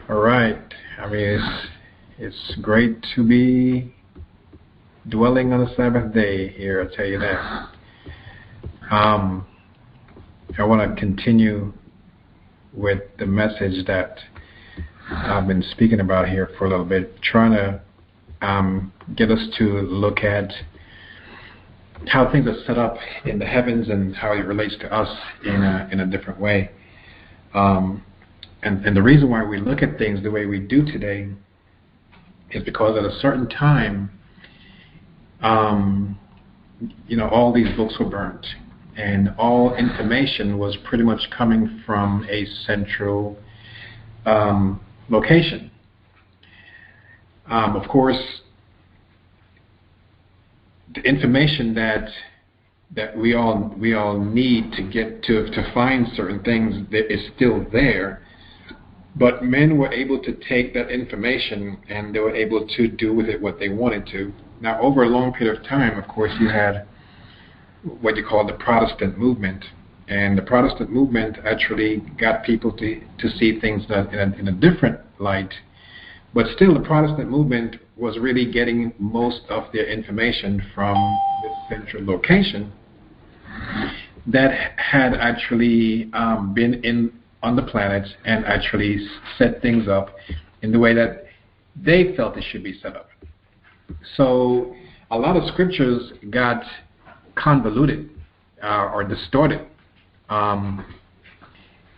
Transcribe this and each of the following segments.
All right. I mean, it's great to be dwelling on the Sabbath day here. I'll tell you that. I want to continue with the message that I've been speaking about here for a little bit, trying to get us to look at how things are set up in the heavens and how it relates to us in a different way. And the reason why we look at things the way we do today is because at a certain time, all these books were burnt, and all information was pretty much coming from a central location. Of course, the information that we all need to get to find certain things that is still there, but men were able to take that information and they were able to do with it what they wanted to. Now, over a long period of time, of course, you had what you call the Protestant movement, and the Protestant movement actually got people to see things in a different light. But still, the Protestant movement was really getting most of their information from this central location that had actually been on the planet and actually set things up in the way that they felt it should be set up. So a lot of scriptures got convoluted or distorted. And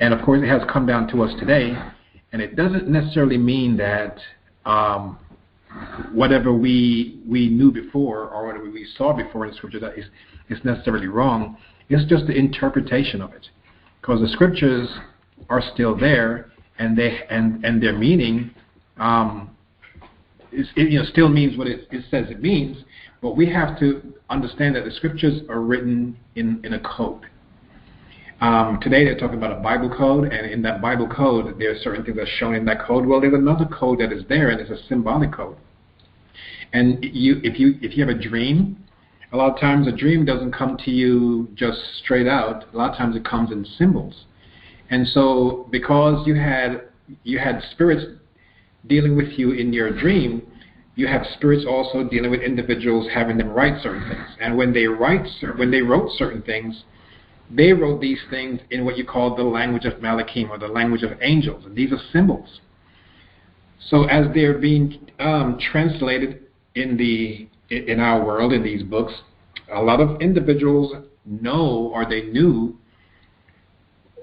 of course, it has come down to us today. And it doesn't necessarily mean that whatever we knew before or whatever we saw before in Scripture that is necessarily wrong. It's just the interpretation of it, because the Scriptures are still there, and their meaning still means what it says it means. But we have to understand that the Scriptures are written in a code. Today they're talking about a Bible code, and in that Bible code there are certain things that are shown in that code. Well, there's another code that is there, and it's a symbolic code. And if you have a dream, a lot of times a dream doesn't come to you just straight out. A lot of times it comes in symbols. And so because you had spirits dealing with you in your dream, you have spirits also dealing with individuals, having them write certain things. And when they wrote certain things, they wrote these things in what you call the language of Malachim, or the language of angels. And these are symbols. So as they're being translated in our world, in these books, a lot of individuals know, or they knew,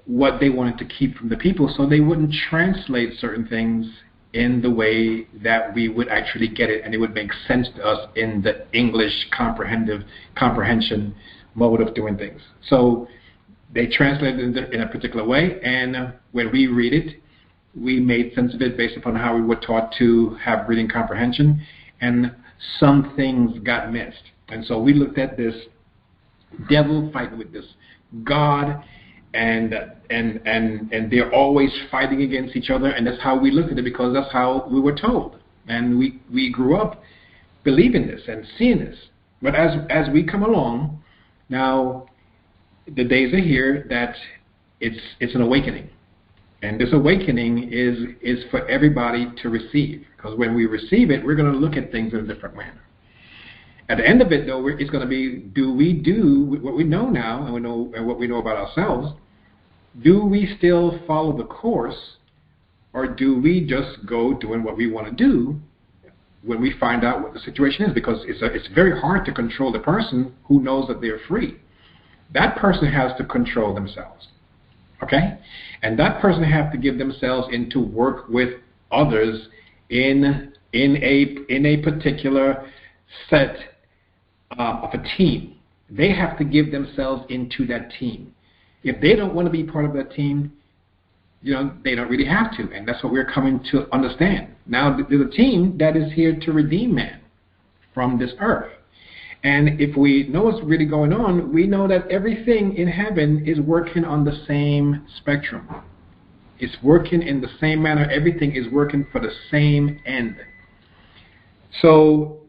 what they wanted to keep from the people, so they wouldn't translate certain things in the way that we would actually get it, and it would make sense to us in the English comprehension mode of doing things. So they translated it in a particular way, and when we read it, we made sense of it based upon how we were taught to have reading comprehension, and some things got missed. And so we looked at this devil fighting with this God, and they're always fighting against each other, and that's how we looked at it, because that's how we were told. And we grew up believing this and seeing this. But as we come along, now the days are here that it's an awakening. And this awakening is for everybody to receive, because when we receive it, we're going to look at things in a different manner. At the end of it, though, it's going to be, do we do what we know now and what we know about ourselves? Do we still follow the course, or do we just go doing what we want to do when we find out what the situation is? Because it's very hard to control the person who knows that they're free. That person has to control themselves. Okay? And that person has to give themselves in to work with others in a particular set of a team. They have to give themselves into that team. If they don't want to be part of that team, they don't really have to. And that's what we're coming to understand. Now, there's a team that is here to redeem man from this earth. And if we know what's really going on, we know that everything in heaven is working on the same spectrum. It's working in the same manner. Everything is working for the same end. So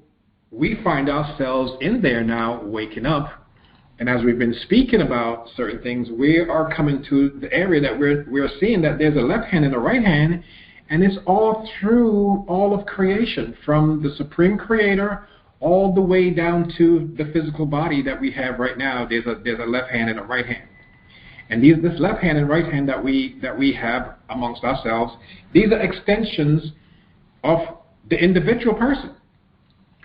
we find ourselves in there now, waking up. And as we've been speaking about certain things, we are coming to the area that we're seeing that there's a left hand and a right hand, And it's all through all of creation, from the supreme creator all the way down to the physical body that we have right now. There's a left hand and a right hand. And this left hand and right hand that we have amongst ourselves, these are extensions of the individual person.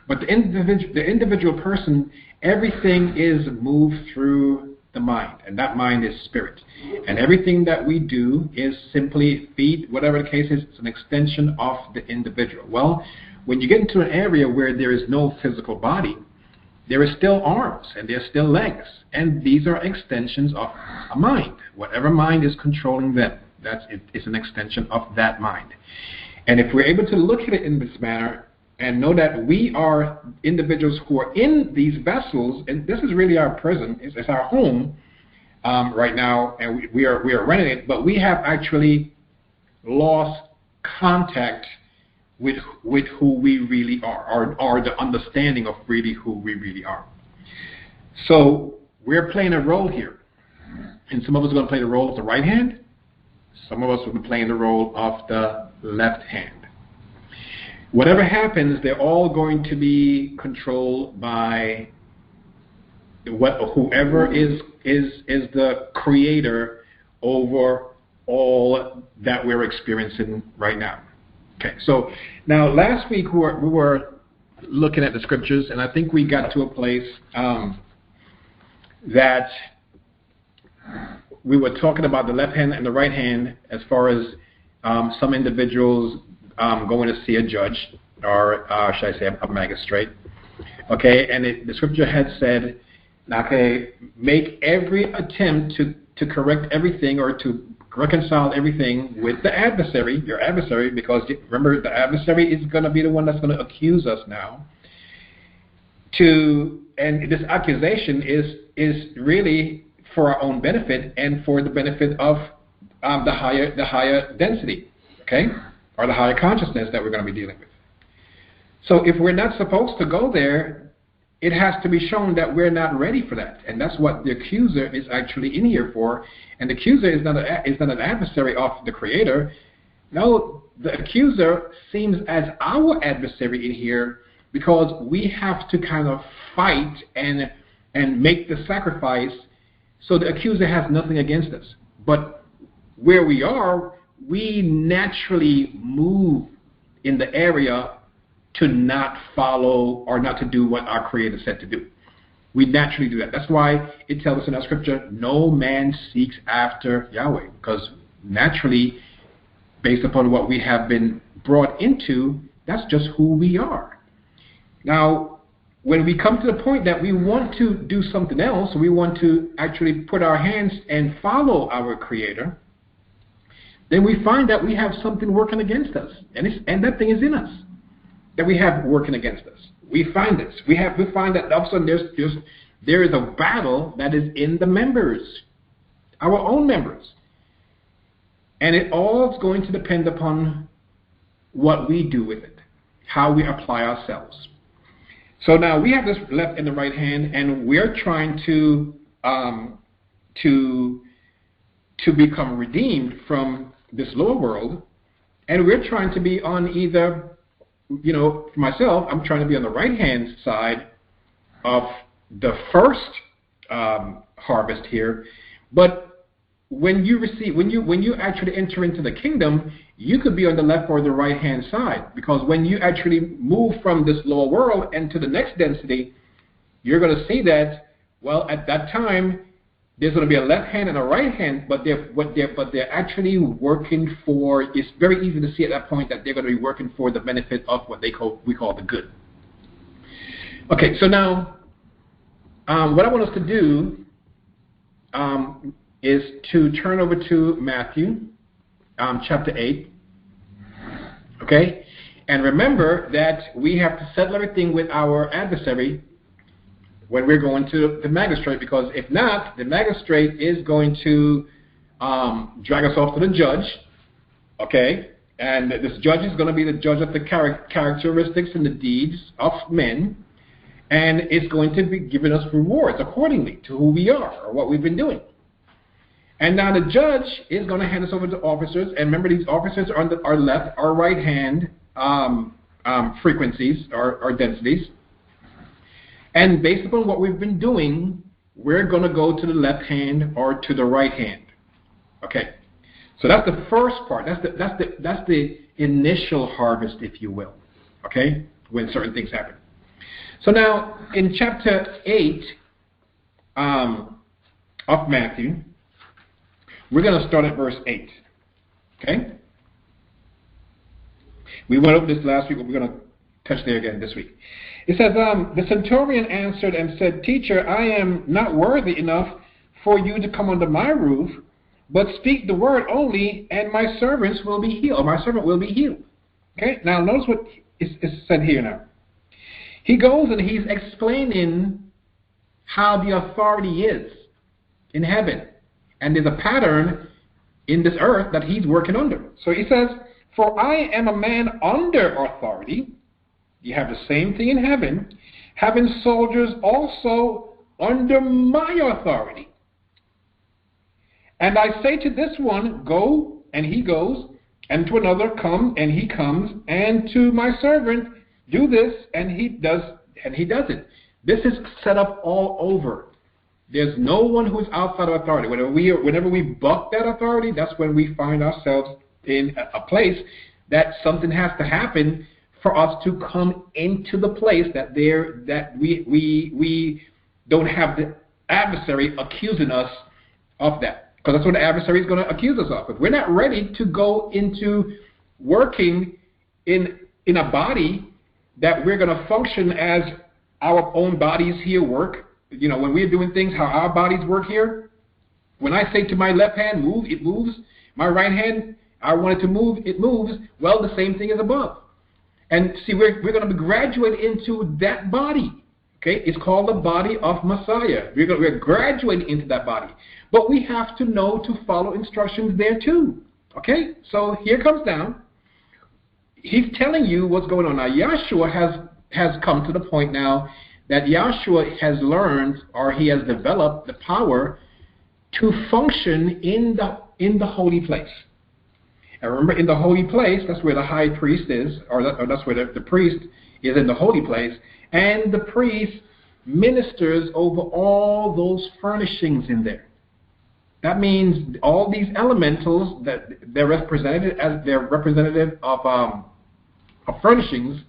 But the individual person, everything is moved through the mind, and that mind is spirit. And everything that we do is simply feet, whatever the case is, it's an extension of the individual. Well, when you get into an area where there is no physical body, there is still arms and there's still legs, and these are extensions of a mind. Whatever mind is controlling them, it's an extension of that mind. And if we're able to look at it in this manner and know that we are individuals who are in these vessels, and this is really our prison, it's our home right now, and we are renting it, but we have actually lost contact with who we really are, or the understanding of really who we really are. So we're playing a role here. And some of us are going to play the role of the right hand. Some of us will be playing the role of the left hand. Whatever happens, they're all going to be controlled by whoever is the creator over all that we're experiencing right now. Okay, so now last week we were looking at the scriptures, and I think we got to a place that we were talking about the left hand and the right hand as far as some individuals going to see a judge, or should I say a magistrate. Okay, and the scripture had said, okay, make every attempt to correct everything or to reconcile everything with the adversary, your adversary, because remember, the adversary is going to be the one that's going to accuse us now. And this accusation is really for our own benefit and for the benefit of the higher density, okay, or the higher consciousness that we're going to be dealing with. So if we're not supposed to go there, it has to be shown that we're not ready for that, and that's what the accuser is actually in here for. And the accuser is not an adversary of the Creator. No, the accuser seems as our adversary in here because we have to kind of fight and make the sacrifice. So the accuser has nothing against us, but where we are, we naturally move in the area to not follow or not to do what our Creator said to do. We naturally do that. That's why it tells us in our scripture, no man seeks after Yahweh, because naturally, based upon what we have been brought into, that's just who we are. Now, when we come to the point that we want to do something else, we want to actually put our hands and follow our Creator, then we find that we have something working against us, and that thing is in us that we have working against us. We find this. We find that all of a sudden there is a battle that is in the members, our own members, and it all is going to depend upon what we do with it, how we apply ourselves. So now we have this left and the right hand, and we're trying to become redeemed from this lower world, and we're trying to be on either, you know, for myself, I'm trying to be on the right-hand side of the first harvest here. But when you actually enter into the kingdom, you could be on the left or the right-hand side, because when you actually move from this lower world into the next density, you're going to see that, well, at that time, there's going to be a left hand and a right hand, but they're actually working for. It's very easy to see at that point that they're going to be working for the benefit of what we call the good. Okay, so now what I want us to do is to turn over to Matthew chapter 8. Okay, and remember that we have to settle everything with our adversary when we're going to the magistrate, because if not, the magistrate is going to drag us off to the judge, okay? And this judge is going to be the judge of the characteristics and the deeds of men, and it's going to be giving us rewards accordingly to who we are or what we've been doing. And now the judge is going to hand this over to officers. And remember, these officers are on our left, our right hand frequencies or densities. And based upon what we've been doing, we're going to go to the left hand or to the right hand. Okay. So that's the first part. That's the initial harvest, if you will. Okay, when certain things happen. So now in chapter 8 of Matthew, we're going to start at verse 8. Okay. We went over this last week, but we're going to touch there again this week. It says, the centurion answered and said, Teacher, I am not worthy enough for you to come under my roof, but speak the word only, and my servants will be healed. Or my servant will be healed. Okay? Now, notice what is said here now. He goes and he's explaining how the authority is in heaven. And there's a pattern in this earth that he's working under. So he says, For I am a man under authority. You have the same thing in heaven, having soldiers also under my authority. And I say to this one, Go, and he goes, and to another, Come, and he comes, and to my servant, Do this, and he does it. This is set up all over. There's no one who's outside of authority. Whenever we buck that authority, that's when we find ourselves in a place that something has to happen for us to come into the place that we don't have the adversary accusing us of that. Because that's what the adversary is going to accuse us of. If we're not ready to go into working in a body that we're going to function as our own bodies here work, you know, when we're doing things how our bodies work here, when I say to my left hand, move, it moves. My right hand, I want it to move, it moves. Well, the same thing is above. And see, we're going to be graduated into that body. Okay, it's called the body of Messiah. We're graduating into that body. But we have to know to follow instructions there too. Okay, so here comes down. He's telling you what's going on. Now, Yahshua has come to the point now that Yahshua has learned, or he has developed the power to function in the holy place. And remember, in the holy place, that's where the high priest is, or that's where the priest is in the holy place, and the priest ministers over all those furnishings in there. That means all these elementals that they're represented as they're representative of furnishings.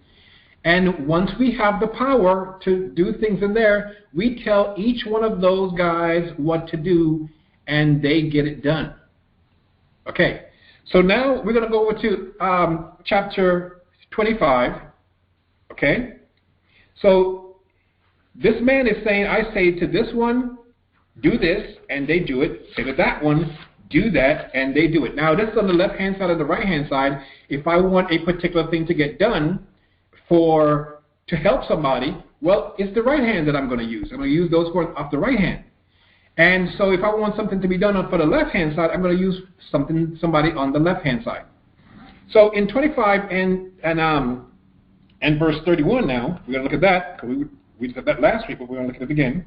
And once we have the power to do things in there, we tell each one of those guys what to do, and they get it done. Okay. So now we're going to go over to chapter 25, okay? So this man is saying, I say to this one, do this, and they do it. Say to that one, do that, and they do it. Now, this is on the left-hand side or the right-hand side. If I want a particular thing to get done to help somebody, well, it's the right hand that I'm going to use. I'm going to use those words off the right hand. And so if I want something to be done for the left-hand side, I'm going to use somebody on the left-hand side. So in 25 and verse 31 now, we're going to look at that, because we looked at that last week, but we're going to look at it again.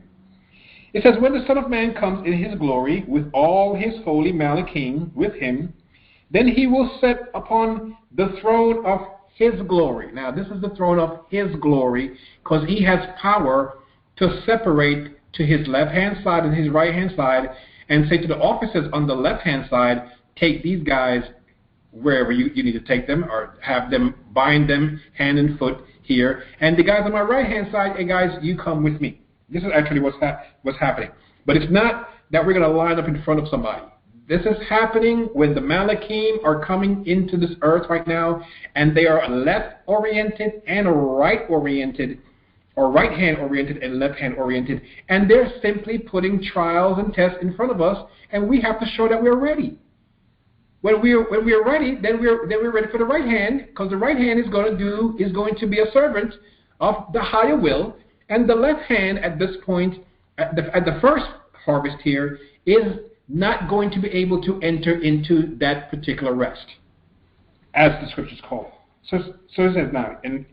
It says, When the Son of Man comes in his glory, with all his holy Malachim with him, then he will sit upon the throne of his glory. Now, this is the throne of his glory, because he has power to separate to his left-hand side and his right-hand side, and say to the officers on the left-hand side, take these guys wherever you need to take them, or have them, bind them hand and foot here. And the guys on my right-hand side, hey guys, you come with me. This is actually what's happening. But it's not that we're going to line up in front of somebody. This is happening when the Malachim are coming into this earth right now, and they are left-oriented and right-oriented, or right-hand oriented and left-hand oriented, and they're simply putting trials and tests in front of us, and we have to show that we're ready. When we're ready, then we're ready for the right hand, because the right hand is going to be a servant of the higher will, and the left hand at this point, at the first harvest here, is not going to be able to enter into that particular rest, as the scriptures call it. So it says now, and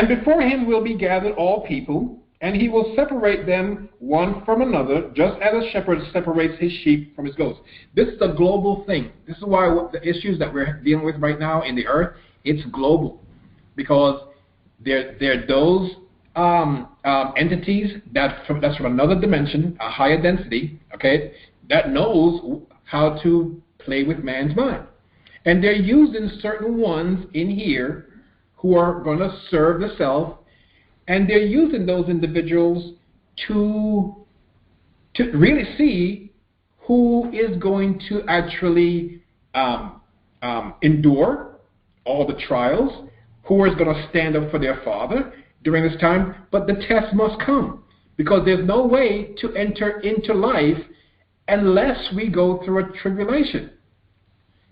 before him will be gathered all people, and he will separate them one from another, just as a shepherd separates his sheep from his goats. This is a global thing. This is why the issues that we're dealing with right now in the earth, it's global. Because there are those entities that's from another dimension, a higher density, okay, that knows how to play with man's mind. And they're using certain ones in here who are going to serve the self, and they're using those individuals to really see who is going to actually endure all the trials, who is going to stand up for their father during this time. But the test must come, because there's no way to enter into life unless we go through a tribulation.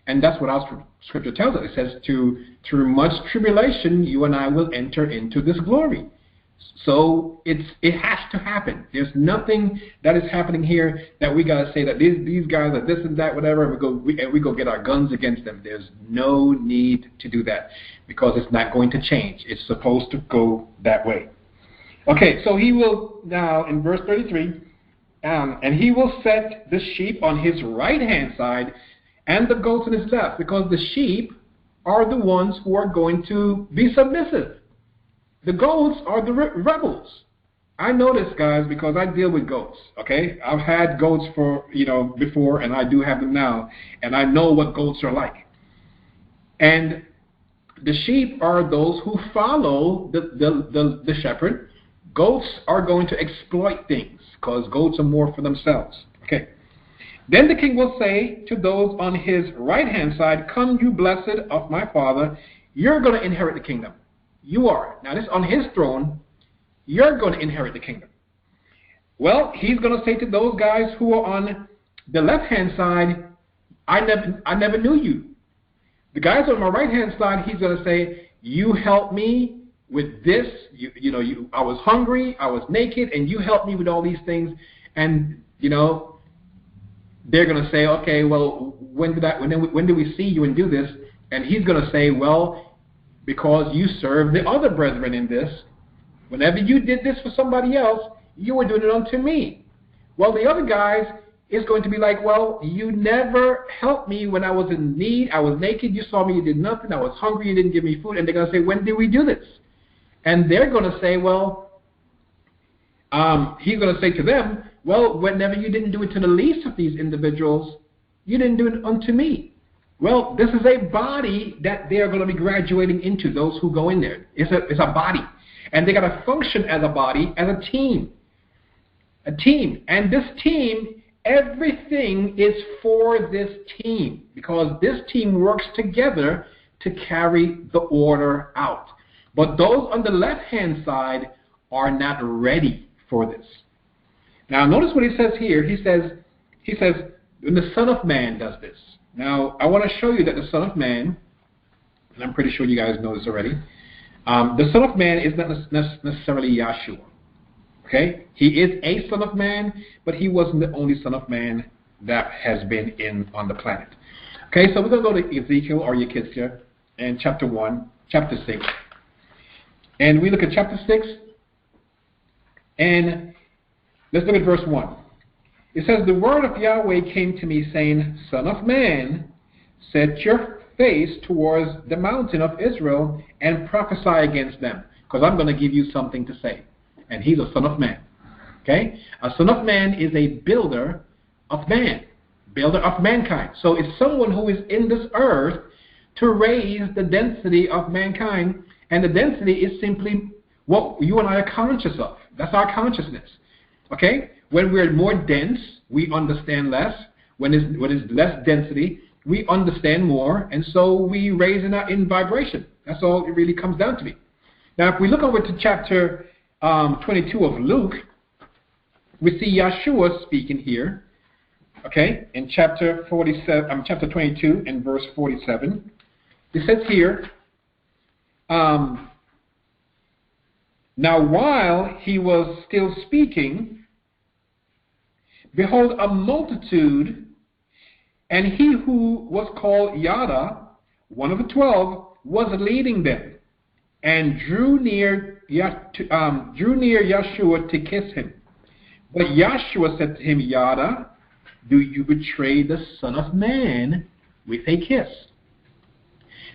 And that's what our scripture tells us. It says, through much tribulation, you and I will enter into this glory. So it has to happen. There's nothing that is happening here that we got to say that these guys are this and that, whatever, and we go get our guns against them. There's no need to do that, because it's not going to change. It's supposed to go that way. Okay, so he will now, in verse 33, and he will set the sheep on his right-hand side and the goats on his left, because the sheep are the ones who are going to be submissive. The goats are the rebels. I know this, guys, because I deal with goats, okay? I've had goats before, and I do have them now, and I know what goats are like. And the sheep are those who follow the shepherd. Goats are going to exploit things, because goats are more for themselves, okay? Then the king will say to those on his right-hand side, "Come, you blessed of my father, you're going to inherit the kingdom." You are. Now, this on his throne, you're going to inherit the kingdom. Well, he's going to say to those guys who are on the left-hand side, I never knew you. The guys on my right-hand side, he's going to say, you helped me with this. I was hungry, I was naked, and you helped me with all these things. And, they're going to say, okay, well, when did we see you and do this? And he's going to say, well, because you served the other brethren in this. Whenever you did this for somebody else, you were doing it unto me. Well, the other guys is going to be like, well, you never helped me when I was in need. I was naked. You saw me. You did nothing. I was hungry. You didn't give me food. And they're going to say, when did we do this? And they're going to say, well, he's going to say to them, well, whenever you didn't do it to the least of these individuals, you didn't do it unto me. Well, this is a body that they are going to be graduating into, those who go in there. It's a body. And they got to function as a body, as a team. A team. And this team, everything is for this team, because this team works together to carry the order out. But those on the left-hand side are not ready for this. Now, notice what he says here. He says, when the Son of Man does this. Now, I want to show you that the Son of Man, and I'm pretty sure you guys know this already, the Son of Man is not necessarily Yahshua. Okay? He is a Son of Man, but he wasn't the only Son of Man that has been on the planet. Okay, so we're going to go to Ezekiel or Yahshua and chapter 6. And we look at chapter 6, and let's look at verse 1. It says, the word of Yahweh came to me, saying, Son of man, set your face towards the mountain of Israel and prophesy against them, because I'm going to give you something to say. And he's a son of man. Okay? A son of man is a builder of man, builder of mankind. So it's someone who is in this earth to raise the density of mankind, and the density is simply what you and I are conscious of. That's our consciousness. Okay? When we're more dense, we understand less. When it's less density, we understand more, and so we raise in vibration. That's all it really comes down to be. Now, if we look over to chapter 22 of Luke, we see Yahshua speaking here. Okay, in chapter 22 and verse 47, it says here, now while he was still speaking, behold, a multitude, and he who was called Yada, one of the 12, was leading them. and drew near Yahshua to kiss him. But Yahshua said to him, Yada, do you betray the Son of Man with a kiss?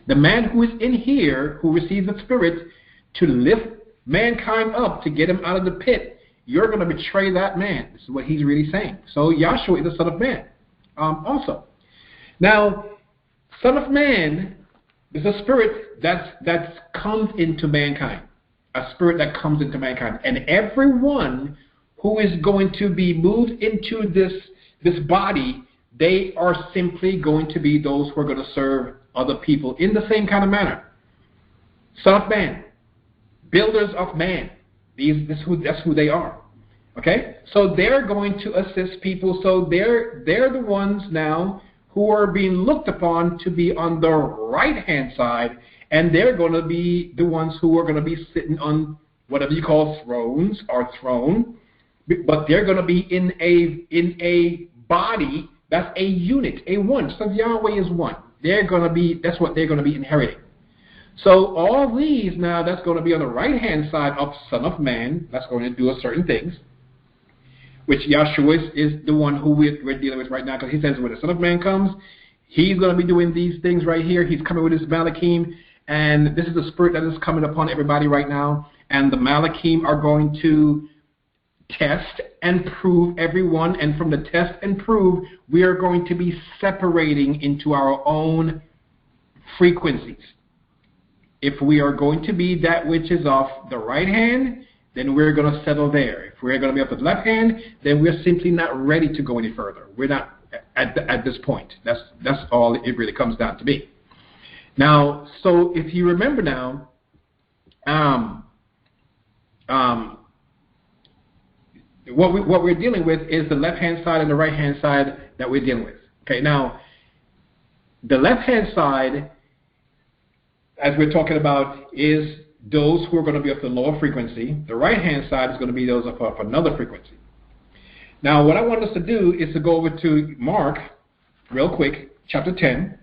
The man who is in here, who receives the Spirit to lift mankind up, to get him out of the pit, you're going to betray that man. This is what he's really saying. So Yahshua is the Son of Man also. Now, Son of Man is a spirit that comes into mankind. A spirit that comes into mankind. And everyone who is going to be moved into this body, they are simply going to be those who are going to serve other people in the same kind of manner. Son of Man, builders of man. That's who they are. Okay? So they're going to assist people. So they're the ones now who are being looked upon to be on the right-hand side, and they're going to be the ones who are going to be sitting on whatever you call thrones or throne, but they're going to be in a body that's a unit, a one. So Yahweh is one. That's what they're going to be inheriting. So all these now, that's going to be on the right-hand side of Son of Man. That's going to do certain things, which Yahshua is the one who we're dealing with right now, because he says when the Son of Man comes, he's going to be doing these things right here. He's coming with his Malachim, and this is the spirit that is coming upon everybody right now. And the Malachim are going to test and prove everyone, and from the test and prove, we are going to be separating into our own frequencies. If we are going to be that which is off the right hand, then we're going to settle there. If we're going to be off the left hand, then we're simply not ready to go any further. We're not at this point. That's all it really comes down to be. Now, so if you remember now, what we're dealing with is the left-hand side and the right-hand side that we're dealing with. Okay, now, the left-hand side, as we're talking about, is those who are going to be of the lower frequency. The right-hand side is going to be those of another frequency. Now, what I want us to do is to go over to Mark, real quick, chapter 10.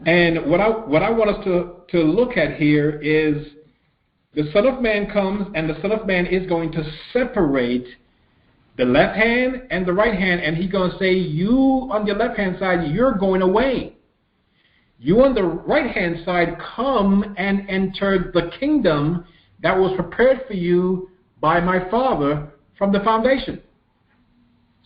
And what I want us to look at here is the Son of Man comes, and the Son of Man is going to separate the left hand and the right hand, and he's going to say, you on your left-hand side, you're going away. You on the right-hand side, come and enter the kingdom that was prepared for you by my Father from the foundation.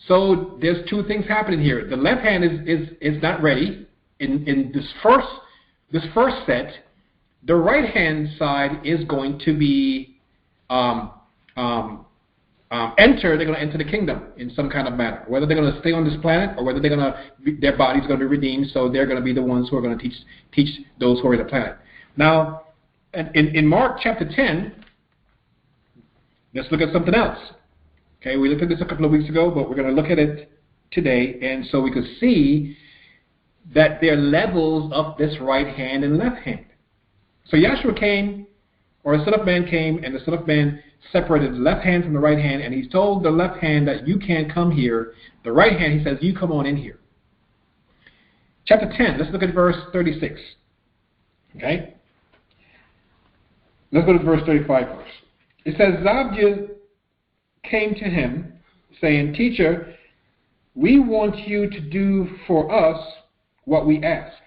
So there's two things happening here. The left hand is not ready in this first set. The right-hand side is going to be they're going to enter the kingdom in some kind of manner. Whether they're going to stay on this planet or whether their body's going to be redeemed, so they're going to be the ones who are going to teach those who are on the planet. Now, in Mark chapter 10, let's look at something else. Okay, we looked at this a couple of weeks ago, but we're going to look at it today, and so we could see that there are levels of this right hand and left hand. So Yahshua came, or the Son of Man came, and the Son of Man separated the left hand from the right hand, and he's told the left hand that you can't come here. The right hand, he says, you come on in here. Chapter 10, let's look at verse 36. Okay? Let's go to verse 35 first. It says, Zabdiel came to him, saying, Teacher, we want you to do for us what we ask.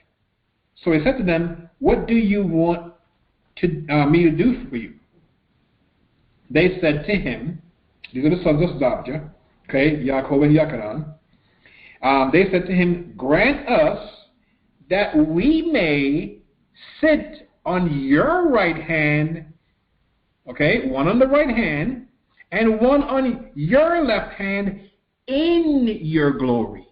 So he said to them, what do you want me to do for you? They said to him, these are the sons of Zabdiel, okay, Yaakov and Yakanan. They said to him, grant us that we may sit on your right hand, okay, one on the right hand, and one on your left hand in your glory.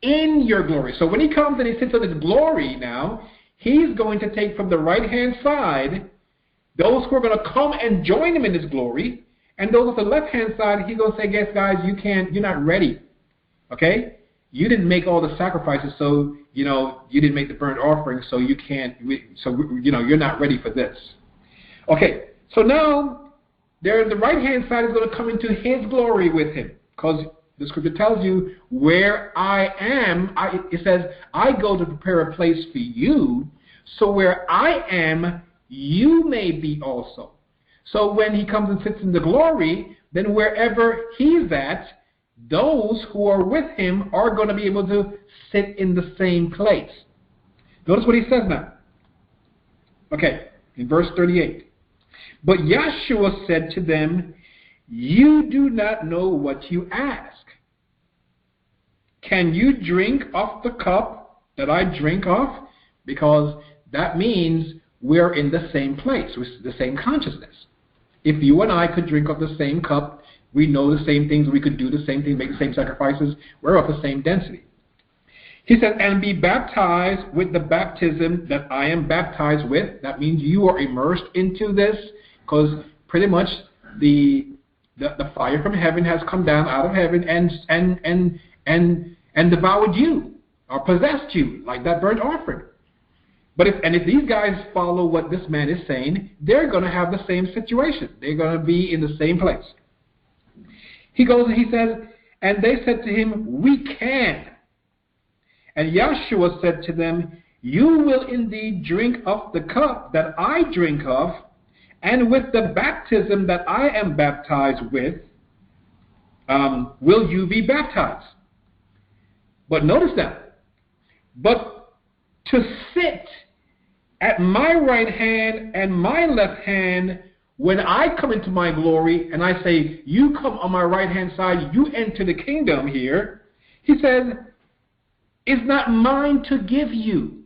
In your glory. So when he comes and he sits on his glory now, he's going to take from the right-hand side those who are going to come and join him in his glory, and those on the left-hand side, he's going to say, guess, guys, you're not ready. Okay? You didn't make all the sacrifices, so, you didn't make the burnt offering, so you can't, you're not ready for this. Okay, so now, the right-hand side is going to come into his glory with him, because the scripture tells you, where I am, it says, I go to prepare a place for you. so where I am, you may be also. So when he comes and sits in the glory, then wherever he's at, those who are with him are going to be able to sit in the same place. Notice what he says now. Okay, in verse 38. But Yahshua said to them, you do not know what you ask. Can you drink of the cup that I drink of? Because that means we're in the same place, with the same consciousness. If you and I could drink of the same cup, we know the same things, we could do the same thing, make the same sacrifices, we're of the same density. He said, and be baptized with the baptism that I am baptized with. That means you are immersed into this, because pretty much the fire from heaven has come down out of heaven and devoured you, or possessed you, like that burnt offering. But if these guys follow what this man is saying, they're going to have the same situation. They're going to be in the same place. He goes and he says, and they said to him, we can. And Yahshua said to them, you will indeed drink of the cup that I drink of, and with the baptism that I am baptized with, will you be baptized. But notice that. But to sit at my right hand and my left hand when I come into my glory and I say, you come on my right hand side, you enter the kingdom here, he says, is not mine to give you.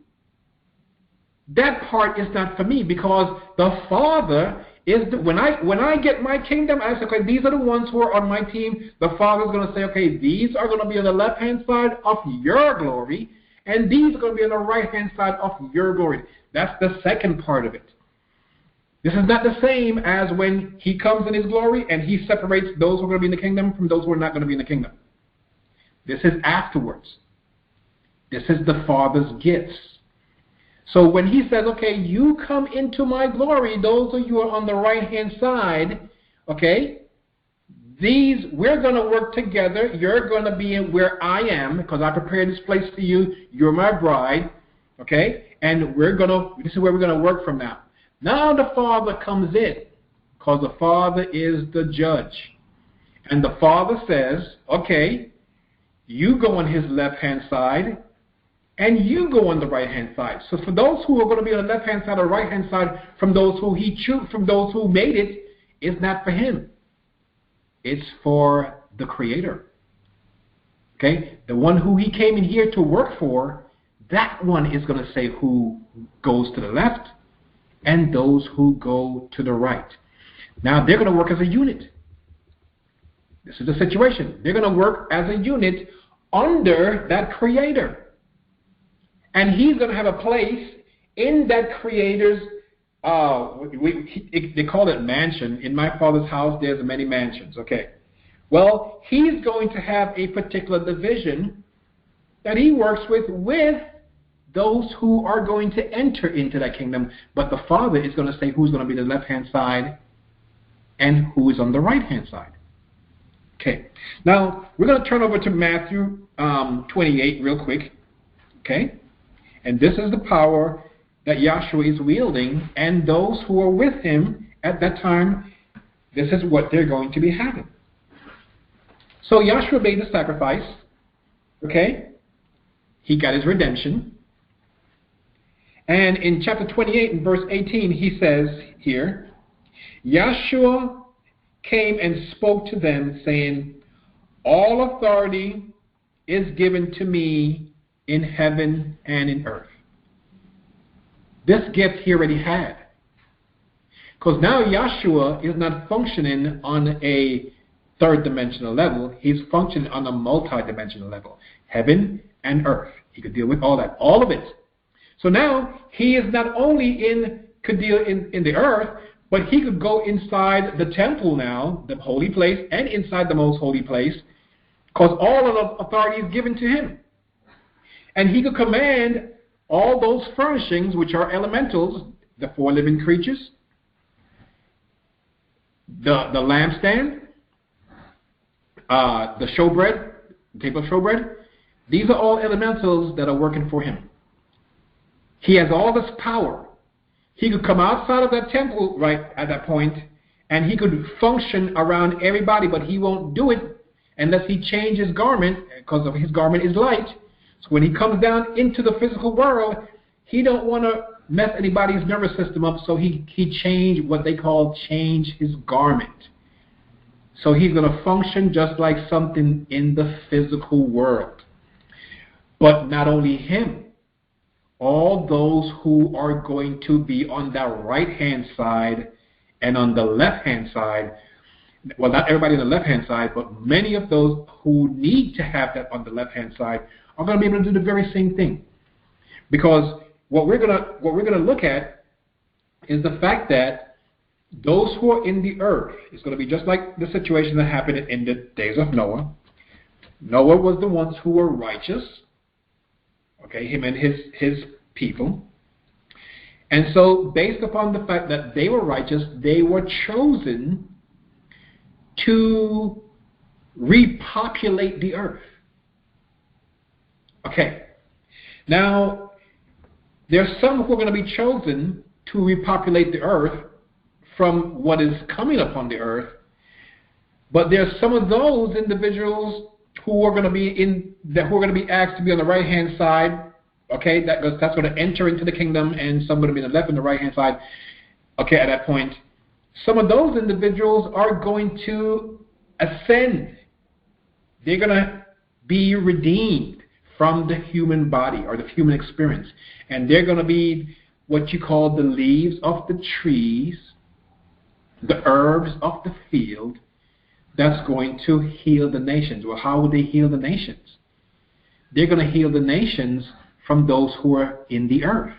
That part is not for me, because the Father is when I get my kingdom, I say, okay, these are the ones who are on my team. The Father is going to say, okay, these are going to be on the left hand side of your glory, and these are going to be on the right hand side of your glory. That's the second part of it. This is not the same as when he comes in his glory and he separates those who are going to be in the kingdom from those who are not going to be in the kingdom. This is afterwards. This is the Father's gifts. So when he says, okay, you come into my glory, those of you who are on the right-hand side, okay, we're going to work together. You're going to be where I am, because I prepared this place for you. You're my bride, okay? And this is where we're going to work from now. Now the Father comes in, because the Father is the judge. And the Father says, okay, you go on his left-hand side, and you go on the right-hand side. So for those who are going to be on the left-hand side or right-hand side, from those who from those who made it, it's not for him. It's for the Creator. Okay? The one who he came in here to work for, that one is going to say who goes to the left and those who go to the right. Now, they're going to work as a unit. This is the situation. They're going to work as a unit under that Creator. And he's going to have a place in that Creator's, they call it mansion. In my Father's house, there's many mansions. Okay. Well, he's going to have a particular division that he works with those who are going to enter into that kingdom. But the Father is going to say who's going to be the left-hand side and who is on the right-hand side. Okay. Now, we're going to turn over to Matthew 28 real quick. Okay. And this is the power that Yahshua is wielding, and those who are with him at that time, this is what they're going to be having. So Yahshua made the sacrifice, okay? He got his redemption. And in chapter 28 and verse 18, he says here, Yahshua came and spoke to them, saying, all authority is given to me in heaven and in earth. This gift he already had. Because now Yahshua is not functioning on a third dimensional level. He's functioning on a multi-dimensional level. Heaven and earth. He could deal with all that. All of it. So now he is not only could deal in the earth, but he could go inside the temple now, the holy place, and inside the most holy place, because all of the authority is given to him. And he could command all those furnishings, which are elementals, the four living creatures, the lampstand, the showbread, the table of showbread. These are all elementals that are working for him. He has all this power. He could come outside of that temple right at that point, and he could function around everybody, but he won't do it unless he changes his garment, because his garment is light. So when he comes down into the physical world, he don't want to mess anybody's nervous system up, so he changed what they call change his garment. So he's going to function just like something in the physical world. But not only him, all those who are going to be on the right-hand side and on the left-hand side, well, not everybody on the left-hand side, but many of those who need to have that on the left-hand side are going to be able to do the very same thing. Because what we're going to look at is the fact that those who are in the earth is going to be just like the situation that happened in the days of Noah. Noah was the ones who were righteous, okay, him and his people. And so based upon the fact that they were righteous, they were chosen to repopulate the earth. Okay. Now, there's some who are going to be chosen to repopulate the earth from what is coming upon the earth, but there's some of those individuals who are going to be asked to be on the right hand side. Okay, that's going to enter into the kingdom, and some going to be on the left and the right hand side. Okay, at that point, some of those individuals are going to ascend. They're going to be redeemed from the human body or the human experience, and they're going to be what you call the leaves of the trees, the herbs of the field, that's going to heal the nations. Well, how will they heal the nations? They're going to heal the nations from those who are in the earth.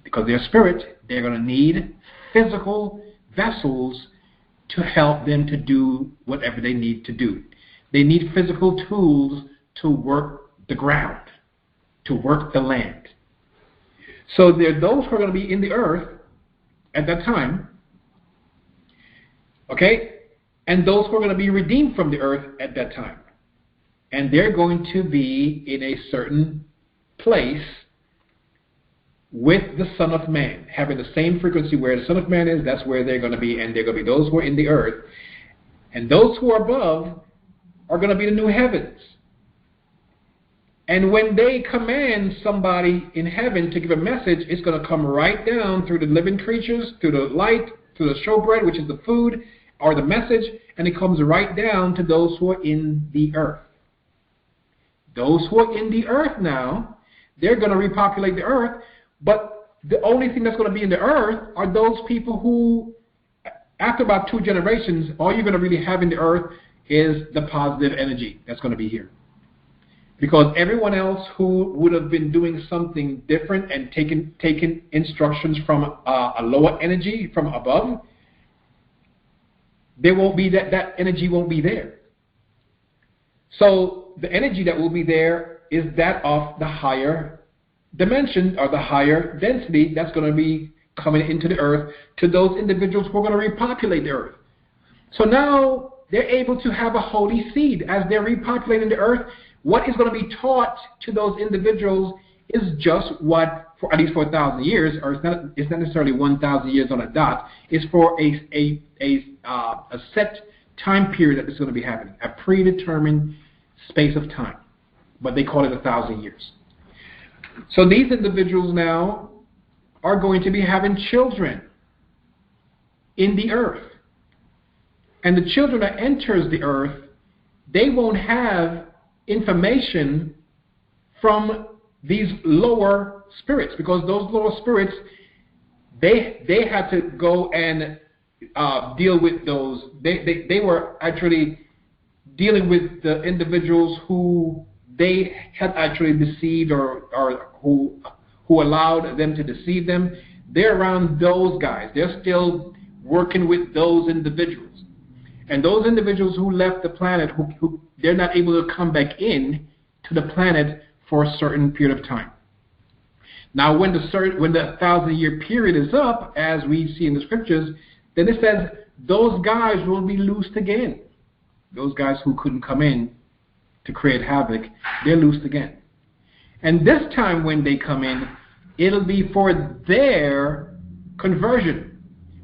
Because they're spirit, they're going to need physical vessels to help them to do whatever they need to do. They need physical tools to work the ground, to work the land. So there are those who are going to be in the earth at that time, okay, and those who are going to be redeemed from the earth at that time. And they're going to be in a certain place with the Son of Man, having the same frequency where the Son of Man is, that's where they're going to be, and they're going to be those who are in the earth. And those who are above are going to be the new heavens. And when they command somebody in heaven to give a message, it's going to come right down through the living creatures, through the light, through the showbread, which is the food, or the message, and it comes right down to those who are in the earth. Those who are in the earth now, they're going to repopulate the earth, but the only thing that's going to be in the earth are those people who, after about 2 generations, all you're going to really have in the earth is the positive energy that's going to be here. Because everyone else who would have been doing something different and taking instructions from a lower energy from above, there won't be that energy won't be there. So the energy that will be there is that of the higher dimension or the higher density that's going to be coming into the earth to those individuals who are going to repopulate the earth. So now they're able to have a holy seed as they're repopulating the earth. What is going to be taught to those individuals is just what, for at least for 1,000 years, or it's not necessarily 1,000 years on a dot. It's for a set time period that this is going to be happening, a predetermined space of time, but they call it 1,000 years. So these individuals now are going to be having children in the earth, and the children that enters the earth, they won't have information from these lower spirits, because those lower spirits, they had to go and deal with those. They were actually dealing with the individuals who they had actually deceived or who allowed them to deceive them. They're around those guys. They're still working with those individuals. And those individuals who left the planet, who they're not able to come back in to the planet for a certain period of time. Now, when the 1,000-year period is up, as we see in the scriptures, then it says those guys will be loosed again. Those guys who couldn't come in to create havoc, they're loosed again. And this time when they come in, it'll be for their conversion.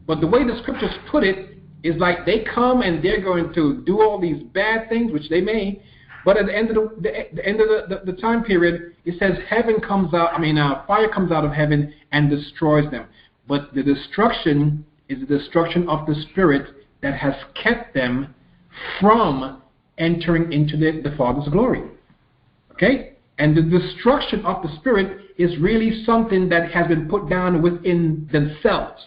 But the way the scriptures put it is like they come and they're going to do all these bad things, which they may, but at the end of the time period, it says heaven comes out, fire comes out of heaven and destroys them. But the destruction is the destruction of the spirit that has kept them from entering into the Father's glory. Okay? And the destruction of the spirit is really something that has been put down within themselves.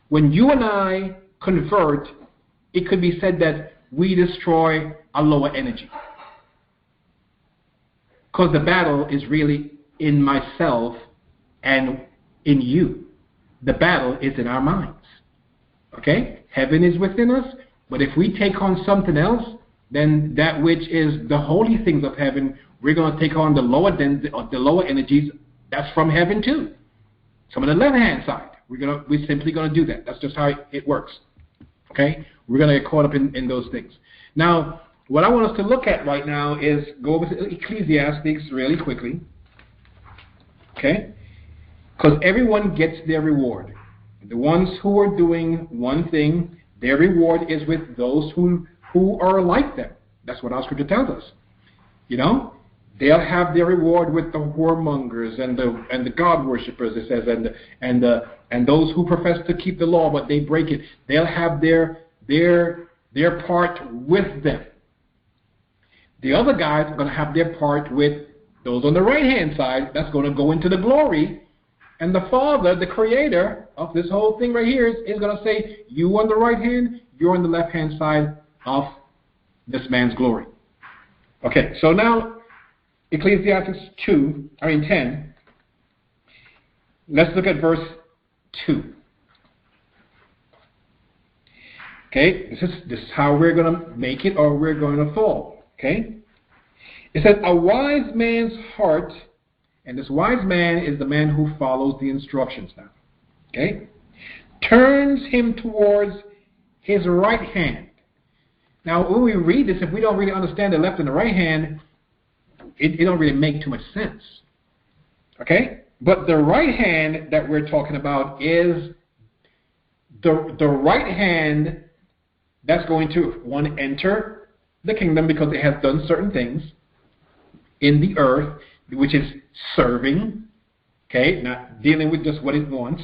When you and I convert, it could be said that we destroy a lower energy. Because the battle is really in myself and in you. The battle is in our minds. Okay? Heaven is within us, but if we take on something else, then that which is the holy things of heaven, we're going to take on the lower energies that's from heaven too. Some of the left-hand side, we're simply going to do that. That's just how it works. Okay? We're going to get caught up in those things. Now, what I want us to look at right now is go over to Ecclesiastes really quickly. Okay? Because everyone gets their reward. The ones who are doing one thing, their reward is with those who are like them. That's what our scripture tells us. You know? They'll have their reward with the whoremongers and the God worshippers, it says, and those who profess to keep the law but they break it. They'll have their part with them. The other guys are going to have their part with those on the right-hand side. That's going to go into the glory. And the Father, the Creator of this whole thing right here, is going to say, you on the right hand, you're on the left-hand side of this man's glory. Okay, so now, Ecclesiastes 10. Let's look at verse 2. Okay, this is how we're going to make it or we're going to fall. Okay? It says, a wise man's heart, and this wise man is the man who follows the instructions now. Okay? Turns him towards his right hand. Now, when we read this, if we don't really understand the left and the right hand, it don't really make too much sense. Okay? But the right hand that we're talking about is the right hand that's going to, one, enter the kingdom because it has done certain things in the earth, which is serving, okay, not dealing with just what it wants,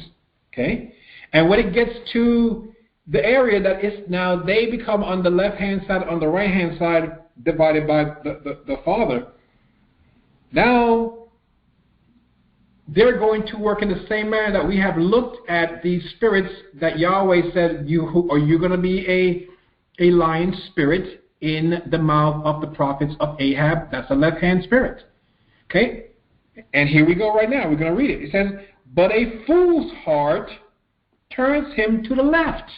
okay. And when it gets to the area that is now, they become on the left-hand side, on the right-hand side, divided by the Father. Now, they're going to work in the same manner that we have looked at these spirits that Yahweh said, are you going to be a lion spirit in the mouth of the prophets of Ahab? That's a left-hand spirit. Okay? And here we go right now. We're going to read it. It says, but a fool's heart turns him to the left.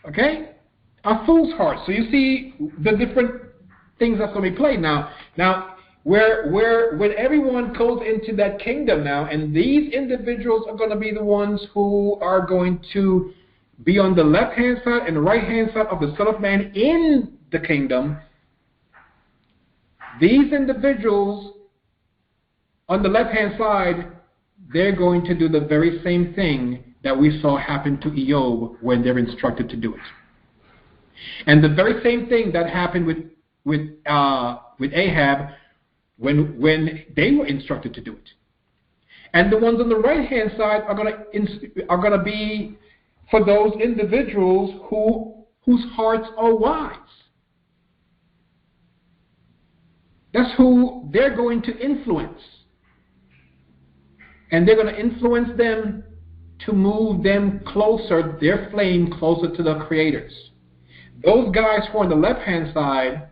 Okay? A fool's heart. So you see the different things that's going to be played now. Now, when everyone goes into that kingdom now, and these individuals are going to be the ones who are going to be on the left-hand side and the right-hand side of the Son of Man in the kingdom, these individuals on the left-hand side, they're going to do the very same thing that we saw happen to Job when they're instructed to do it. And the very same thing that happened with Ahab when they were instructed to do it. And the ones on the right-hand side are going to be for those individuals whose hearts are wise. That's who they're going to influence. And they're going to influence them to move them closer, their flame closer to the creators. Those guys who are on the left-hand side,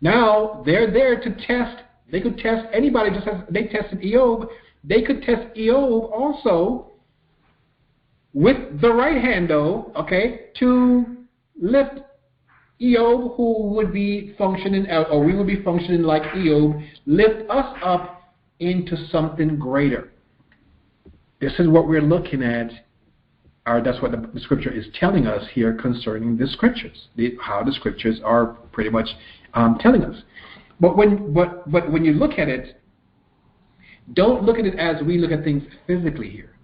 now they're there to test. They could test anybody just as they tested Job. They could test Job also with the right hand, though, okay, to lift Job, who would be functioning, or we would be functioning like Job, lift us up into something greater. This is what we're looking at, or that's what the scripture is telling us here concerning the scriptures, how the scriptures are pretty much telling us. But when you look at it, Don't look at it as we look at things physically here.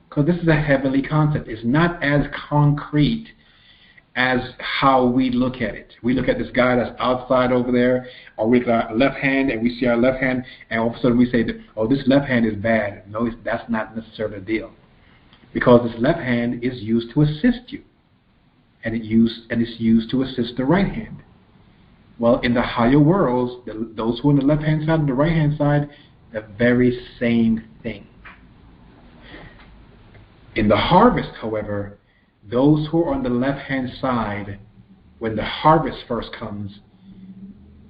Because this is a heavenly concept. It's not as concrete as how we look at it. We look at this guy that's outside over there, or with our left hand, and we see our left hand, and all of a sudden we say, that, oh, this left hand is bad. No, that's not necessarily the deal. Because this left hand is used to assist you. And it's used to assist the right hand. Well, in the higher worlds, those who are on the left-hand side and the right-hand side, the very same thing. In the harvest, however, those who are on the left-hand side, when the harvest first comes,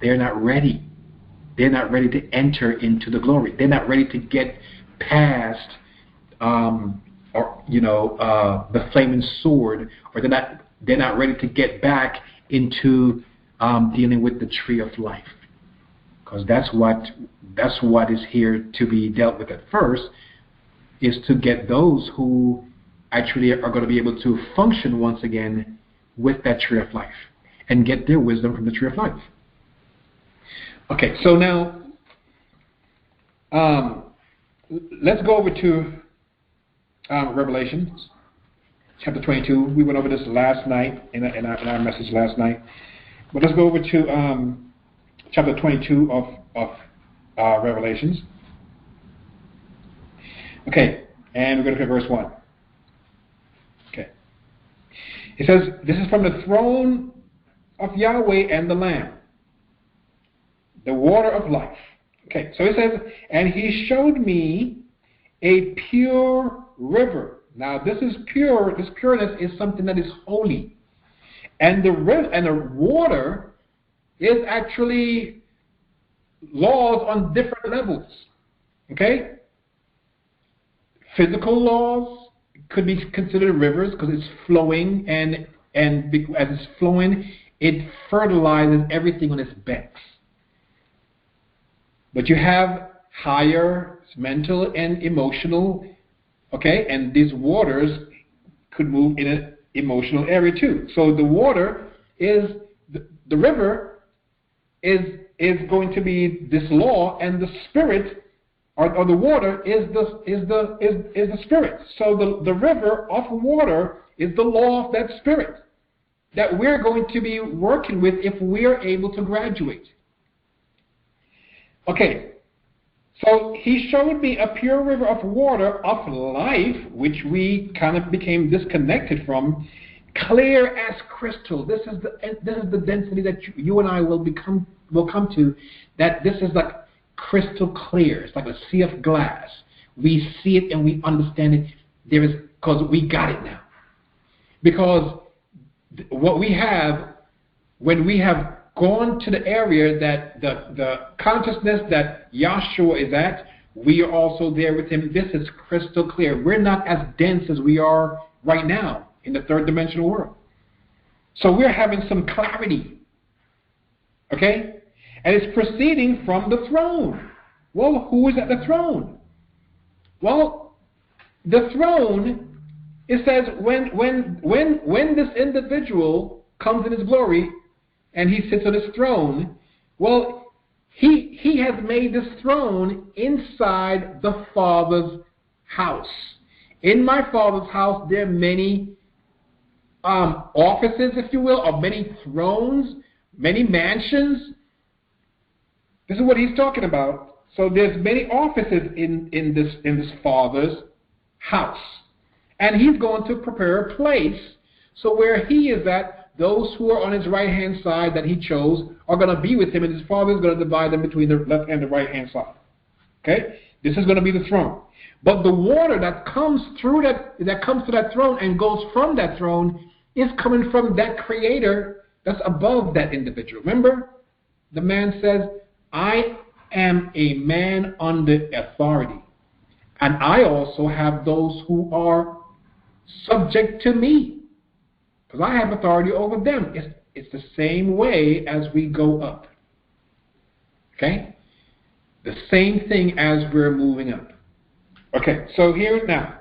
they're not ready. They're not ready to enter into the glory. They're not ready to get past, the flaming sword, or they're not ready to get back into dealing with the tree of life, because that's what is here to be dealt with at first, is to get those who actually are going to be able to function once again with that tree of life and get their wisdom from the tree of life. Okay, so now let's go over to Revelation chapter 22. We went over this last night in our message last night, but let's go over to chapter 22 of Revelations. Okay, and we're going to look at verse 1. Okay. It says, this is from the throne of Yahweh and the Lamb, the water of life. Okay, so it says, and he showed me a pure river. Now this is pure, this pureness is something that is holy. And the water is actually laws on different levels. Okay? Physical laws could be considered rivers because it's flowing, and as it's flowing, it fertilizes everything on its banks. But you have higher mental and emotional, okay, and these waters could move in an emotional area too. So the water is, the river is going to be this law, and the spirit or the water is the spirit. So the river of water is the law of that spirit that we're going to be working with if we are able to graduate. Okay, so he showed me a pure river of water of life, which we kind of became disconnected from, clear as crystal. This is the density that you and I will come to. That this is like crystal clear. It's like a sea of glass. We see it and we understand it. Because we got it now. Because what we have, when we have gone to the area that the consciousness that Yahshua is at, we are also there with him. This is crystal clear. We're not as dense as we are right now in the third dimensional world. So we're having some clarity. Okay? And it's proceeding from the throne. Well, who is at the throne? Well, the throne, it says when this individual comes in his glory and he sits on his throne, well, he has made this throne inside the Father's house. In my Father's house, there are many offices, if you will, or many thrones, many mansions. This is what he's talking about. So there's many offices in this Father's house. And he's going to prepare a place so where he is at, those who are on his right-hand side that he chose are going to be with him, and his Father is going to divide them between the left and the right-hand side. Okay? This is going to be the throne. But the water that comes through that comes to that throne and goes from that throne is coming from that creator that's above that individual. Remember? The man says, I am a man under authority, and I also have those who are subject to me, because I have authority over them. It's the same way as we go up. Okay? The same thing as we're moving up. Okay, so here now.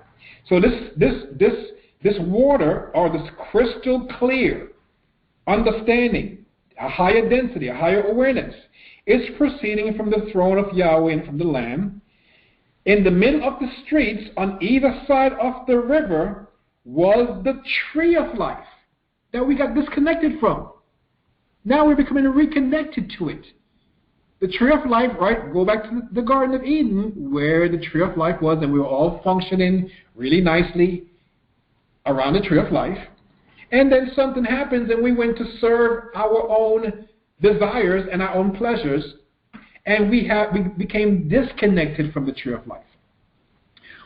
So this water, or this crystal clear understanding, a higher density, a higher awareness, is proceeding from the throne of Yahweh and from the Lamb. In the middle of the streets, on either side of the river, was the tree of life that we got disconnected from. Now we're becoming reconnected to it. The tree of life, right? Go back to the Garden of Eden, where the tree of life was, and we were all functioning really nicely around the tree of life. And then something happens, and we went to serve our own desires and our own pleasures, and we became disconnected from the tree of life.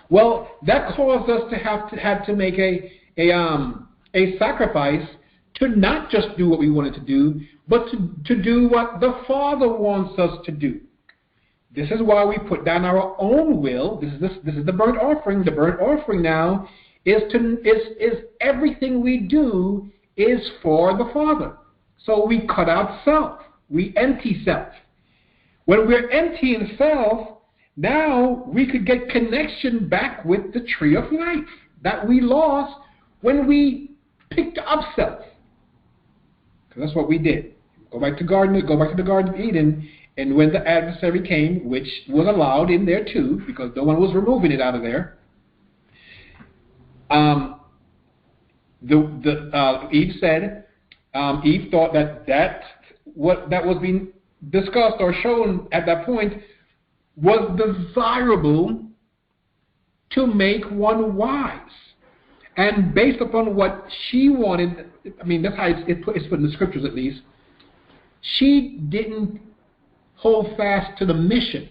Well, that caused us to have to make a sacrifice to not just do what we wanted to do, but to do what the Father wants us to do. This is why we put down our own will. This is the burnt offering. The burnt offering now is everything we do is for the Father. So we cut out self. We empty self. When we're emptying self, now we could get connection back with the tree of life that we lost when we picked up self. Because that's what we did. Go back to the Garden of Eden, and when the adversary came, which was allowed in there too, because no one was removing it out of there, Eve said, Eve thought that was being discussed or shown at that point was desirable to make one wise. And based upon what she wanted, I mean, that's how it's put in the scriptures at least, she didn't hold fast to the mission.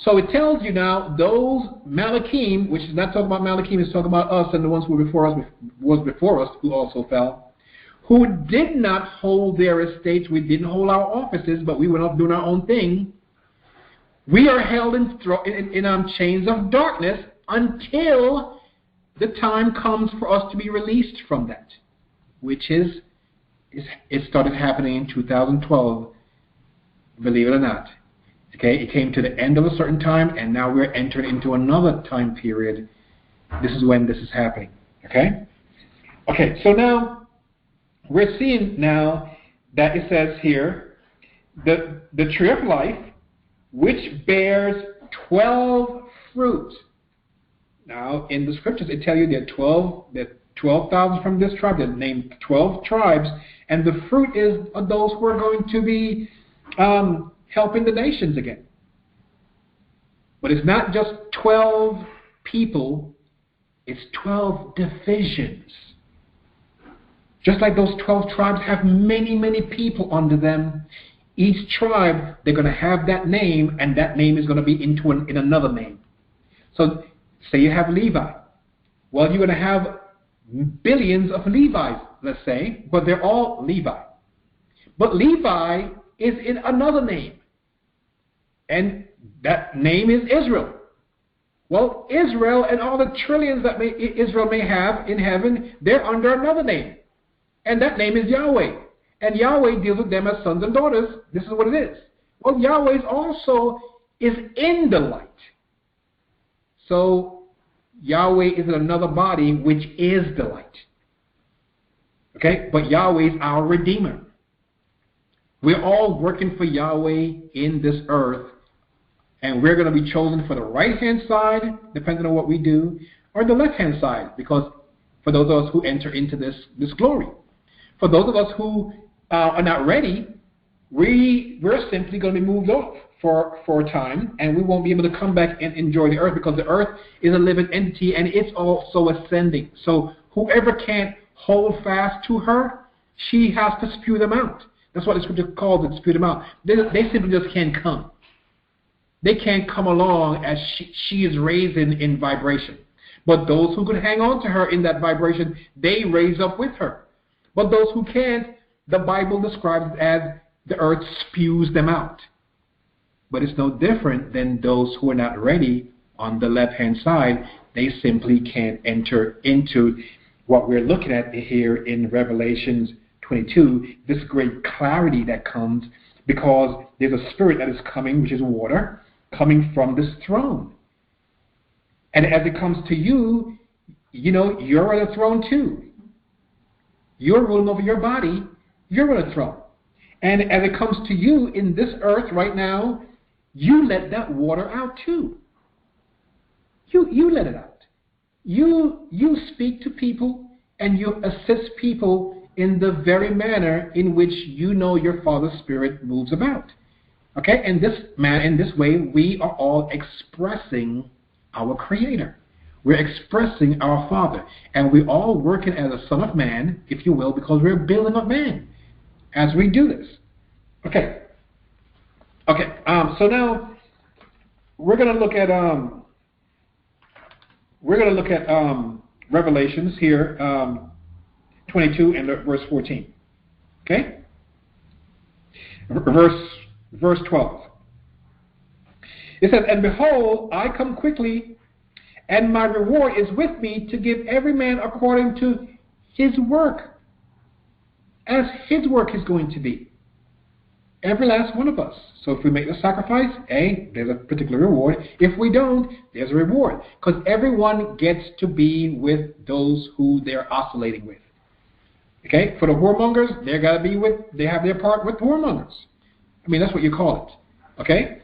So it tells you now, those Malachim, which is not talking about Malachim, it's talking about us and the ones who were before us, who also fell, who did not hold their estates. We didn't hold our offices, but we went off doing our own thing. We are held in chains of darkness until the time comes for us to be released from that, which it started happening in 2012, believe it or not. Okay, it came to the end of a certain time, and now we're entering into another time period. This is when this is happening. Okay? Okay, so now we're seeing now that it says here, the tree of life, which bears 12 fruits. Now, in the scriptures, it tells you there are 12,000 from this tribe. They're named 12 tribes, and the fruit is of those who are going to be helping the nations again. But it's not just 12 people, it's 12 divisions. Just like those 12 tribes have many, many people under them, each tribe, they're going to have that name, and that name is going to be in another name. So, say you have Levi. Well, you're going to have billions of Levi's, let's say, but they're all Levi. But Levi is in another name, and that name is Israel. Well, Israel and all the trillions that Israel may have in heaven, they're under another name, and that name is Yahweh. And Yahweh deals with them as sons and daughters. This is what it is. Well, Yahweh also is in the light. So Yahweh is in another body, which is the light. Okay? But Yahweh is our Redeemer. We're all working for Yahweh in this earth, and we're going to be chosen for the right-hand side, depending on what we do, or the left-hand side, because for those of us who enter into this glory. For those of us who are not ready, we're simply going to be moved off for a time, and we won't be able to come back and enjoy the earth, because the earth is a living entity, and it's also ascending. So whoever can't hold fast to her, she has to spew them out. That's what the scripture calls it, spew them out. They simply just can't come. They can't come along as she is raised in vibration. But those who could hang on to her in that vibration, they raise up with her. But those who can't, the Bible describes it as the earth spews them out. But it's no different than those who are not ready on the left-hand side. They simply can't enter into what we're looking at here in Revelations 22, this great clarity that comes because there's a spirit that is coming, which is water, coming from this throne. And as it comes to you, you know, you're on the throne too. You're ruling over your body, you're on a throne. And as it comes to you in this earth right now, you let that water out too. You let it out. You speak to people and you assist people in the very manner in which you know your Father's Spirit moves about. Okay? In this way, we are all expressing our Creator. We're expressing our Father. And we're all working as a son of man, if you will, because we're building up man as we do this. Okay. So now we're going to look at Revelations here, 22 and verse 14. Okay? Verse 12. It says, "And behold, I come quickly, and my reward is with me to give every man according to his work, as his work is going to be." Every last one of us. So if we make the sacrifice, there's a particular reward. If we don't, there's a reward. Because everyone gets to be with those who they're oscillating with. Okay? For the whoremongers, they have their part with whoremongers. I mean, that's what you call it. Okay?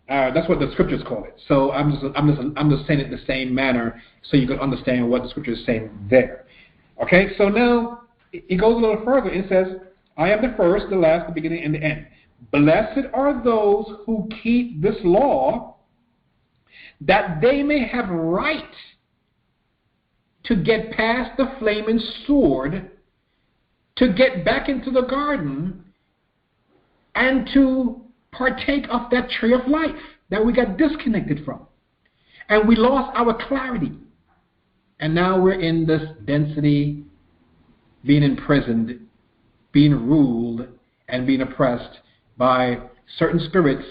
That's what the scriptures call it. So I'm just saying it the same manner so you can understand what the scripture is saying there. Okay? So now it goes a little further. It says, "I am the first, the last, the beginning, and the end. Blessed are those who keep this law, that they may have right to get past the flaming sword, to get back into the garden, and to partake of that tree of life that we got disconnected from. And we lost our clarity. And now we're in this density, being imprisoned, being ruled, and being oppressed by certain spirits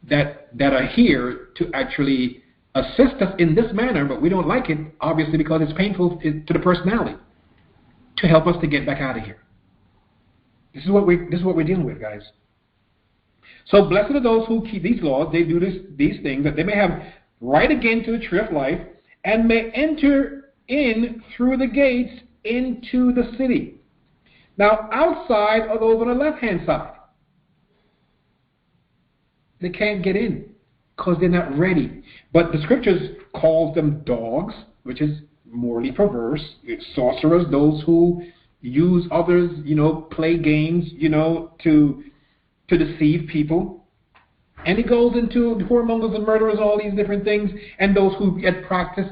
that are here to actually assist us in this manner, but we don't like it, obviously, because it's painful to the personality, to help us to get back out of here. This is what we're dealing with, guys. So blessed are those who keep these laws, they do these things, that they may have right again to the tree of life, and may enter in through the gates into the city. Now, outside are those on the left-hand side. They can't get in because they're not ready. But the scriptures calls them dogs, which is morally perverse. It's sorcerers, those who use others, play games, to deceive people. And it goes into whoremongers and murderers, all these different things, and those who get practice.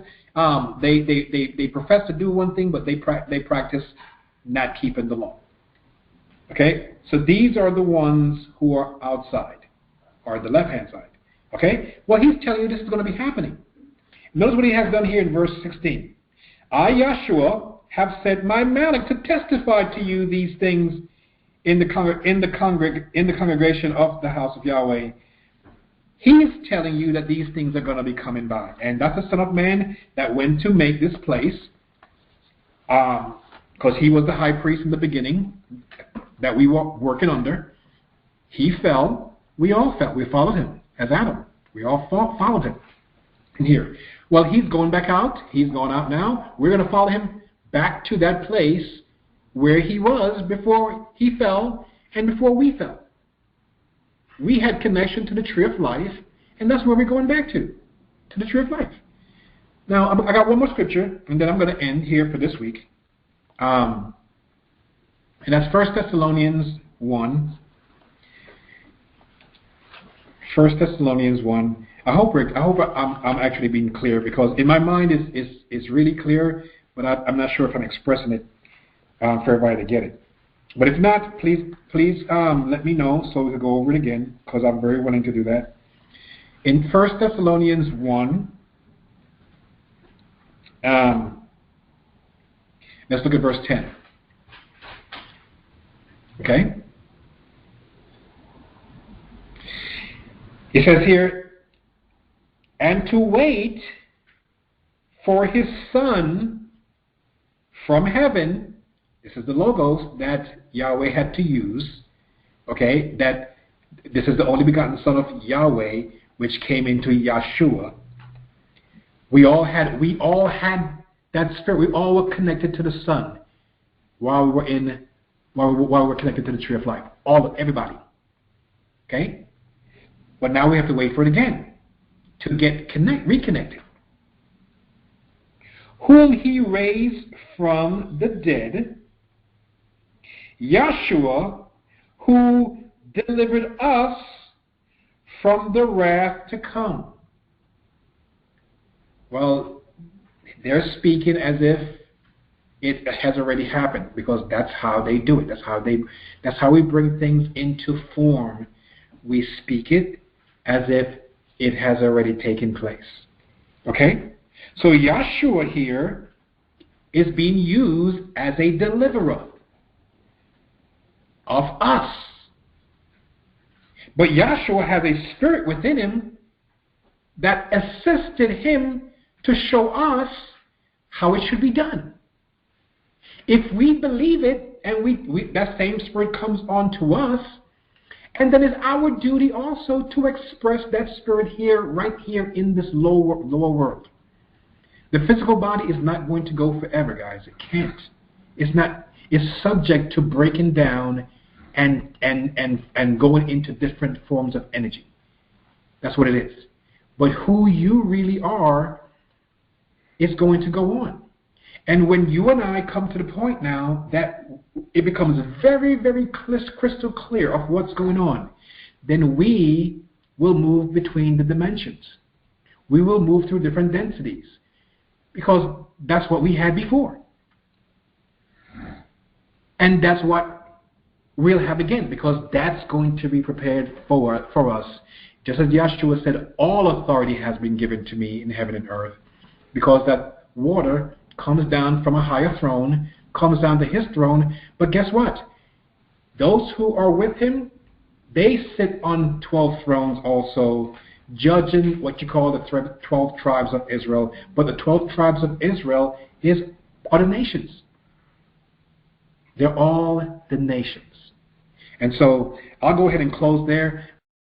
They profess to do one thing, but they practice not keeping the law. Okay? So these are the ones who are outside, or the left-hand side. Okay? Well, he's telling you this is going to be happening. Notice what he has done here in verse 16. "I, Yahshua, have sent my Malach to testify to you these things in the congregation of the house of Yahweh." He's telling you that these things are going to be coming by. And that's the Son of Man that went to make this place, because he was the high priest in the beginning that we were working under. He fell. We all fell. We followed him as Adam. We all followed him in here. Well, he's going back out. He's going out now. We're going to follow him back to that place where he was before he fell and before we fell. We had connection to the tree of life, and that's where we're going back to the tree of life. Now, I got one more scripture, and then I'm going to end here for this week. And that's 1 Thessalonians 1. 1 Thessalonians 1. I hope I'm actually being clear, because in my mind it's really clear, but I'm not sure if I'm expressing it for everybody to get it. But if not, please let me know so we can go over it again, because I'm very willing to do that. In 1 Thessalonians 1, let's look at verse 10. Okay? It says here, "And to wait for his Son from heaven," this is the logos that Yahweh had to use, okay, that this is the only begotten Son of Yahweh, which came into Yahshua. We all had that spirit. We all were connected to the Son while we were in while we're connected to the tree of life. Everybody. Okay? But now we have to wait for it again to get reconnected. Whom he raised from the dead, Yahshua, who delivered us from the wrath to come. Well, they're speaking as if it has already happened, because that's how they do it. That's how we bring things into form. We speak it as if it has already taken place. Okay? So Yahshua here is being used as a deliverer of us. But Yahshua has a spirit within him that assisted him to show us how it should be done. If we believe it, and that same spirit comes on to us, and then it's our duty also to express that spirit here, right here in this lower world. The physical body is not going to go forever, guys. It can't. It's not. It's subject to breaking down and going into different forms of energy. That's what it is. But who you really are is going to go on. And when you and I come to the point now that it becomes very, very crystal clear of what's going on, then we will move between the dimensions. We will move through different densities, because that's what we had before. And that's what we'll have again, because that's going to be prepared for us. Just as Yahshua said, all authority has been given to me in heaven and earth, because that water comes down from a higher throne, comes down to his throne. But guess what? Those who are with him, they sit on 12 thrones also, judging what you call the 12 tribes of Israel. But the 12 tribes of Israel are the nations. They're all the nations. And so I'll go ahead and close there.